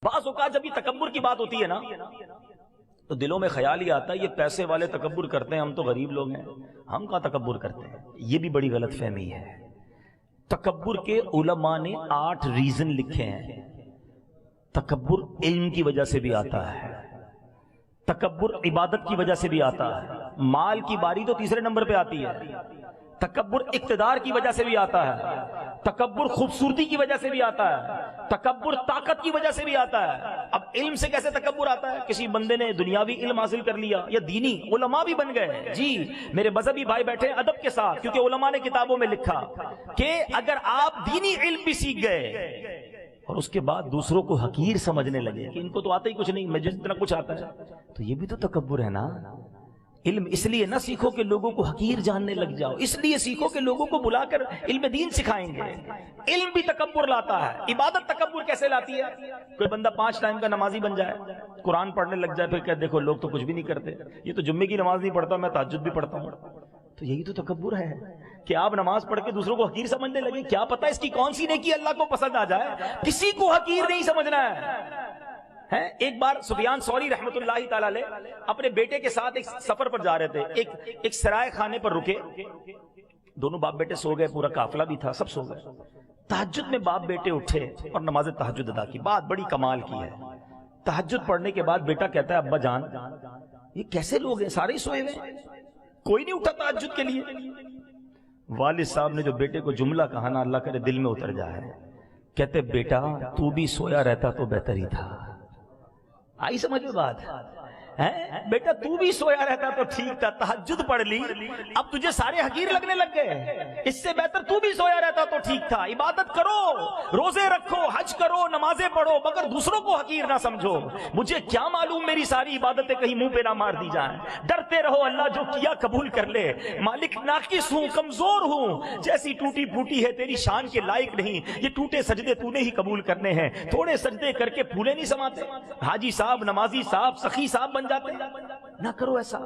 بعض اوقات جب یہ تکبر کی بات ہوتی ہے نا تو دلوں میں خیال ہی آتا ہے یہ پیسے والے تکبر کرتے ہیں، ہم تو غریب لوگ ہیں، ہم کہاں تکبر کرتے ہیں۔ یہ بھی بڑی غلط فہمی ہے۔ تکبر کے علماء نے 8 ریزن لکھے ہیں۔ تکبر علم کی وجہ سے بھی آتا ہے، تکبر عبادت کی وجہ سے بھی آتا ہے، مال کی باری تو تیسرے نمبر پہ آتی ہے، تکبر اقتدار کی وجہ سے بھی آتا ہے، تکبر خوبصورتی کی وجہ سے بھی آتا ہے، تکبر طاقت کی وجہ سے بھی آتا ہے۔ اب علم سے کیسے تکبر آتا ہے؟ کسی بندے نے دنیاوی علم حاصل کر لیا یا دینی، علماء بھی بن گئے، جی میرے مذہبی بھائی بیٹھے ادب کے ساتھ، کیونکہ علماء نے کتابوں میں لکھا کہ اگر آپ دینی علم بھی سیکھ گئے اور اس کے بعد دوسروں کو حقیر سمجھنے لگے کہ ان کو تو آتا ہی کچھ نہیں، مجھے اتنا کچھ آتا ہے، تو یہ بھی تو تکبر ہے نا۔ علم اس لیے نہ سیکھو کہ لوگوں کو حقیر جاننے لگ جاؤ، اس لیے سیکھو کہ لوگوں کو بلا کر علم دین سکھائیں گے۔ علم بھی تکبر لاتا ہے۔ عبادت تکبر کیسے لاتی ہے؟ کوئی بندہ 5 ٹائم کا نمازی بن جائے، قرآن پڑھنے لگ جائے، پھر کہ دیکھو لوگ تو کچھ بھی نہیں کرتے، یہ تو جمعے کی نماز نہیں پڑھتا، میں تہجد بھی پڑھتا ہوں، تو یہی تو تکبر ہے کہ آپ نماز پڑھ کے دوسروں کو حقیر سمجھنے لگے۔ کیا پتہ اس کی کون سی نیکی اللہ کو پسند آ جائے، کسی کو حقیر نہیں سمجھنا ہے۔ ایک بار سفیان ثوری رحمۃ اللہ تعالی علیہ اپنے بیٹے کے ساتھ ایک سفر پر جا رہے تھے، ایک سرائے خانے پر رکے، دونوں باپ بیٹے سو گئے، پورا قافلہ بھی تھا، سب سو گئے۔ تہجد میں باپ بیٹے اٹھے اور نماز تہجد ادا کی۔ بات بڑی کمال کی ہے، تہجد پڑھنے کے بعد بیٹا کہتا ہے ابا جان یہ کیسے لوگ ہیں، سارے ہی سوئے ہوئے، کوئی نہیں اٹھا تہجد کے لیے۔ والد صاحب نے جو بیٹے کو جملہ کہا نا، اللہ کرے دل میں اتر جائے، کہتے بیٹا تو بھی سویا رہتا تو بہتر ہی تھا۔ آئی سمجھ میں بات؟ بیٹا تو بھی سویا رہتا تو ٹھیک تھا، تہجد پڑھ لی، اب تجھے سارے حقیر لگنے لگ گئے، اس سے بہتر تو بھی سویا رہتا تو ٹھیک تھا۔ عبادت کرو، روزے رکھو، حج کرو، نمازیں پڑھو، مگر دوسروں کو حقیر نہ سمجھو۔ مجھے کیا معلوم میری ساری عبادتیں کہیں منہ پہ نہ مار دی جائیں۔ ڈرتے رہو اللہ جو کیا قبول کر لے۔ مالک ناقص ہوں، کمزور ہوں، جیسی ٹوٹی پھوٹی ہے تیری شان کے لائق نہیں، یہ ٹوٹے سجدے تو نے ہی قبول کرنے ہیں۔ تھوڑے سجدے کر کے پھولے نہیں سماتے، حاجی صاحب، نمازی صاحب، سخی صاحب بن جاتے، نہ کرو ایسا۔